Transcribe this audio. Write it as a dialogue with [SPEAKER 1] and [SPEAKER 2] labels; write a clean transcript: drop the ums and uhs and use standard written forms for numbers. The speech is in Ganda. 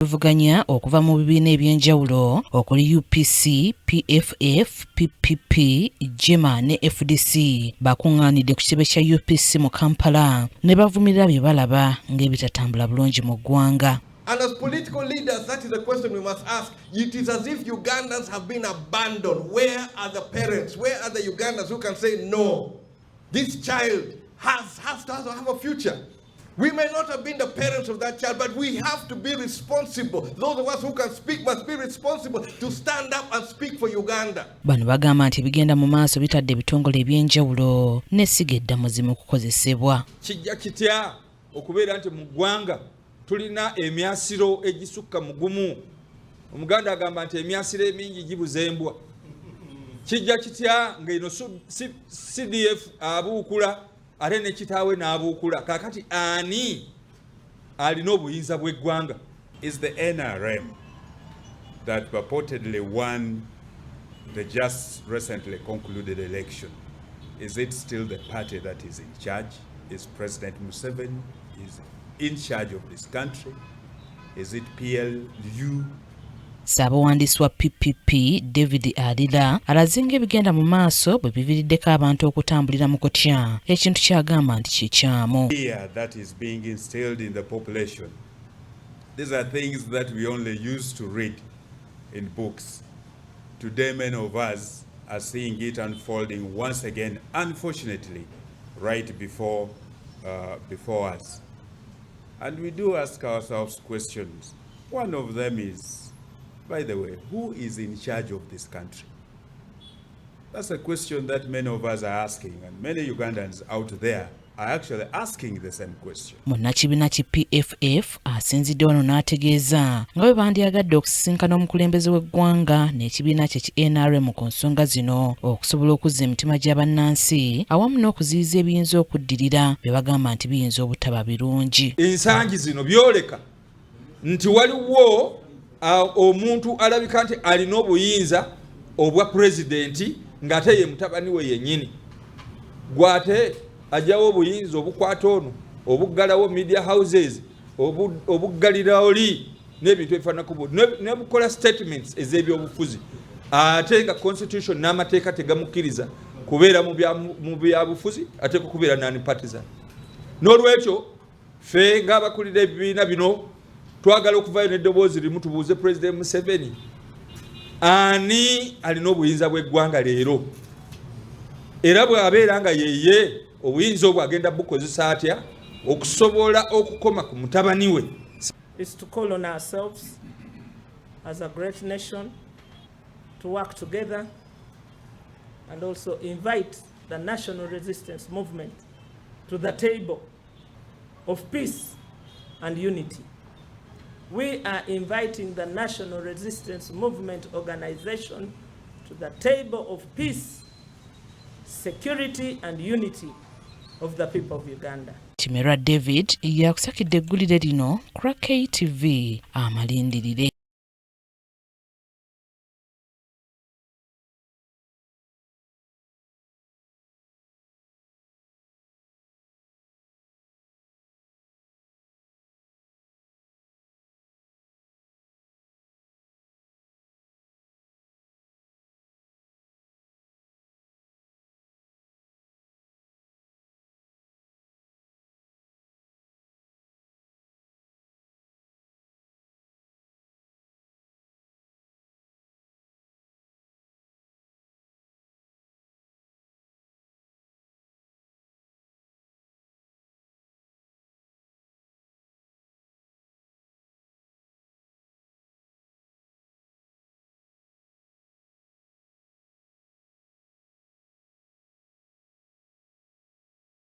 [SPEAKER 1] Oluvuganya okuva mu bibiina ebyenjawulo okuli UPC, PFF, PPP, JEMA ne FDC bakungaanidde ku kitebe kya UPC mu Kampala ne bavumirira bye balaba ng'ebitatambula bulungi mu ggwanga.
[SPEAKER 2] And as political leaders, that is the question we must ask. It is as if Ugandans have been abandoned. Where are the parents? Where are the Ugandans who can say, no, this child has to have a future? We may not have been the parents of that child, but we have to be responsible. Those of us who can speak must be responsible to stand up and speak for Uganda.
[SPEAKER 1] Bano bagamba nti bigenda mu maaso bitadde ebitongole ebyenjawulo n'essiga eddamuzi mu kukozesebwa.
[SPEAKER 3] Kijja kitya okubeera nti mu ggwanga tulina emyasiro egisukka mu gumu. Omuganda agamba nti emyasiro emingi gibuza embwa. Kijja kitya ng'eno CDF abuukula ate ne kitaawe n'abuukula. Kaakati ani alina obuyinza bw'eggwanga?
[SPEAKER 4] Is the NRM that purportedly won the just recently concluded election, is it still the party that is in charge? Is President Museveni is in charge of this country? Is it PLU?
[SPEAKER 1] Ssaabawandiisi wa PPP David Alila alaze ng'ebigenda mu maaso bwe biviiriddeko abantu okutambulira mu kutya ekintu ky'agamba nti kikyamu.
[SPEAKER 4] Fear that is being instilled in the population. These are things that we only used to read in books. Today many of us are seeing it unfolding once again, unfortunately, right before us. And we do ask ourselves questions. One of them is, by the way, who is in charge of this country? That's a question that many of us are asking, and many Ugandans out there are actually asking the same question.
[SPEAKER 1] Munnakibiina ki PFF asinzidde wano n'ategeeza nga bwe bandyagadde okusisinkana omukulembeze w'eggwanga n'ekibiina kye ki NRM ku nsonga zino okusobola okuzza emitima gy'abannansi awamu n'okuziyiza ebiyinza okuddirira bye bagamba nti biyinza obutaba birungi.
[SPEAKER 3] Ensangi zino byoleka nti waliwo omuntu alabika nti alina obuyinza obwa pulezidenti ng'ate ye mutabani we yennyini. Gwate ajjawo obuyinza obukwata ono obuggalawo media houses obuggalira oli n'ebintu ebifaananako ne bukola statements ez'ebyobufuzi ate nga constitution n'amateeka tegamukkiriza kubeera mu byabufuzi ate kubeera non-partisan. N'olwekyo ffe ng'abakulira ebibiina bino twagala okuvaayo n'eddoboozi limu tubuuze President Museveni ani alina obuyinza bw'eggwanga leero, era bw'abeera nga yeye obuyinza obwo agenda bukozesa atya okusobola okukoma ku mutabani we.
[SPEAKER 5] Is to call on ourselves as a great nation to work together and also invite the national resistance movement to the table of peace and unity. We are inviting the National Resistance Movement organization to the table of peace, security and unity of the people of Uganda.
[SPEAKER 1] Kimerwa David yakusakidde eggulire lino ku KTV amalindirire.